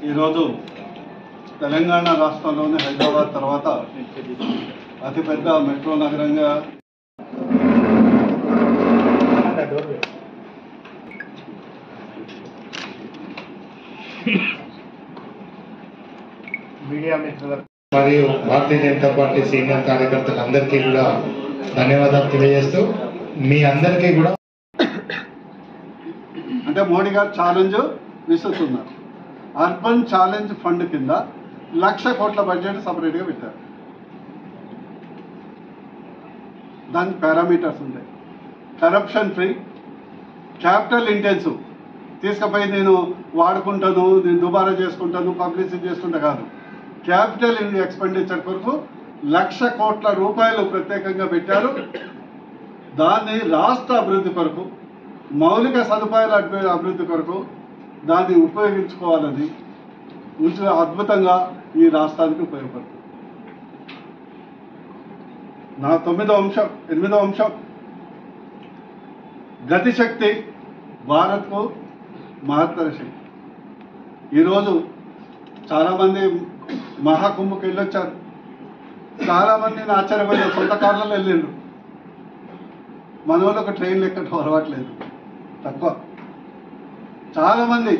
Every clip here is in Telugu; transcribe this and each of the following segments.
ఈరోజు తెలంగాణ రాష్ట్రంలోని హైదరాబాద్ తర్వాత అతిపెద్ద మెట్రో నగరంగా మీడియా మిత్రులకు మరియు భారతీయ జనతా పార్టీ సీనియర్ కార్యకర్తలందరికీ కూడా ధన్యవాదాలు తెలియజేస్తూ మీ అందరికీ కూడా అంటే మోడీ గారు ఛాలెంజ్ విసురుతున్నారు. అర్బన్ ఛాలెంజ్ ఫండ్ కింద 1,00,000 కోట్ల బడ్జెట్ సపరేట్గా పెట్టారు. దానికి పారామీటర్స్ ఉంటాయి. కరప్షన్ ఫ్రీ, క్యాపిటల్ ఇంటెన్సివ్, తీసుకుపోయి నేను వాడుకుంటాను, నేను దుబారా చేసుకుంటాను, పబ్లిసిటీ చేసుకుంటా కాదు. క్యాపిటల్ ఎక్స్పెండిచర్ కొరకు 1,00,000 కోట్ల రూపాయలు ప్రత్యేకంగా పెట్టారు. దాన్ని రాష్ట్ర అభివృద్ధి కొరకు, మౌలిక సదుపాయాల అభివృద్ధి కొరకు దాన్ని ఉపయోగించుకోవాలని అద్భుతంగా ఈ రాష్ట్రానికి ఉపయోగపడుతుంది. నా 8వ అంశం గతిశక్తి భారత్కు మహత్తర శక్తి. ఈరోజు చాలామంది మహాకుంభకి వెళ్ళొచ్చారు. చాలామంది ఆశ్చర్యపోయారు, సొంత కార్లలో వెళ్ళిండ్రు. మన వాళ్ళకు ట్రైన్లు ఎక్కడం అలవాట్లేదు, తక్కువ. చాలామంది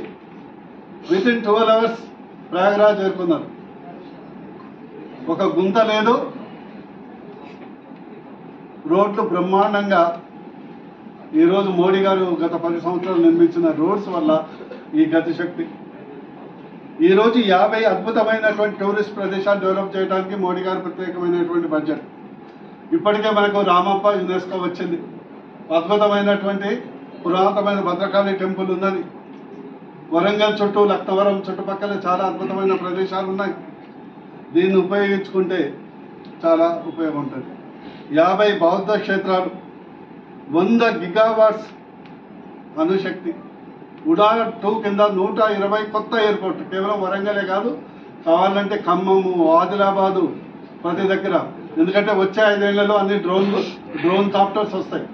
వితిన్ 12 hours ప్రయాగరాజ్ చేరుకున్నారు. ఒక గుంత లేదు, రోడ్లు బ్రహ్మాండంగా. ఈరోజు మోడీ గారు గత 10 సంవత్సరాలు నిర్మించిన రోడ్స్ వల్ల ఈ గతిశక్తి. ఈరోజు 50 అద్భుతమైనటువంటి టూరిస్ట్ ప్రదేశాలు డెవలప్ చేయడానికి మోడీ గారు ప్రత్యేకమైనటువంటి బడ్జెట్. ఇప్పటికే మనకు రామప్ప యునెస్కో వచ్చింది. అద్భుతమైనటువంటి పురాతనమైన భద్రకాళి టెంపుల్ ఉన్నది. వరంగల్ చుట్టూ, లక్నవరం చుట్టుపక్కల చాలా అద్భుతమైన ప్రదేశాలు ఉన్నాయి. దీన్ని ఉపయోగించుకుంటే చాలా ఉపయోగం ఉంటుంది. 50 బౌద్ధ క్షేత్రాలు, 100 గిగావాట్స్ అణుశక్తి, ఉడాన్ 2 కింద 120 కొత్త ఎయిర్పోర్ట్. కేవలం వరంగలే కాదు, కావాలంటే ఖమ్మము, ఆదిలాబాదు, ప్రతి దగ్గర. ఎందుకంటే వచ్చే 5 ఏళ్లలో అన్ని డ్రోన్ కాప్టర్స్ వస్తాయి.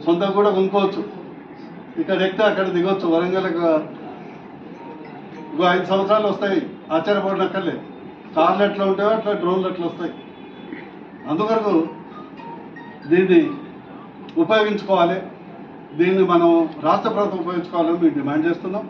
సొంతం కూడా కొనుక్కోవచ్చు. ఇక్కడ ఎక్కితే అక్కడ దిగొచ్చు. వరంగల్కి 5 సంవత్సరాలు వస్తాయి, ఆశ్చర్యపడనక్కర్లేదు. కార్లు ఎట్లా ఉంటాయో అట్లా డ్రోన్లు ఎట్లా వస్తాయి. అందువరకు దీన్ని ఉపయోగించుకోవాలి. దీన్ని మనం రాష్ట్ర ప్రభుత్వం ఉపయోగించుకోవాలని మేము డిమాండ్ చేస్తున్నాం.